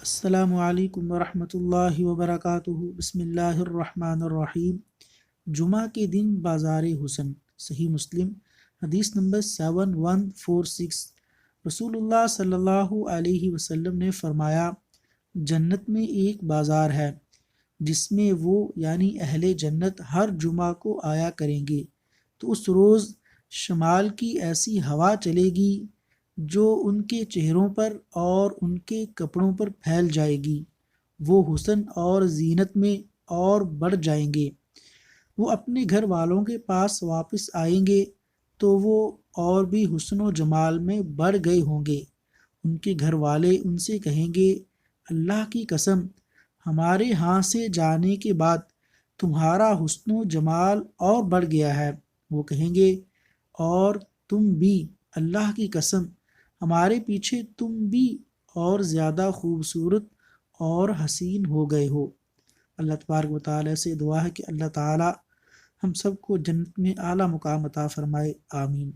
السلام علیکم ورحمۃ اللہ وبرکاتہ۔ بسم اللہ الرحمن الرحیم۔ جمعہ کے دن بازار حسن، صحیح مسلم، حدیث نمبر 7146۔ رسول اللہ صلی اللہ علیہ وسلم نے فرمایا، جنت میں ایک بازار ہے جس میں وہ یعنی اہل جنت ہر جمعہ کو آیا کریں گے، تو اس روز شمال کی ایسی ہوا چلے گی جو ان کے چہروں پر اور ان کے کپڑوں پر پھیل جائے گی۔ وہ حسن اور زینت میں اور بڑھ جائیں گے۔ وہ اپنے گھر والوں کے پاس واپس آئیں گے تو وہ اور بھی حسن و جمال میں بڑھ گئے ہوں گے۔ ان کے گھر والے ان سے کہیں گے، اللہ کی قسم، ہمارے ہاں سے جانے کے بعد تمہارا حسن و جمال اور بڑھ گیا ہے۔ وہ کہیں گے، اور تم بھی، اللہ کی قسم، ہمارے پیچھے تم بھی اور زیادہ خوبصورت اور حسین ہو گئے ہو۔ اللہ تبارک و تعالیٰ سے دعا ہے کہ اللہ تعالیٰ ہم سب کو جنت میں اعلیٰ مقام عطا فرمائے، آمین۔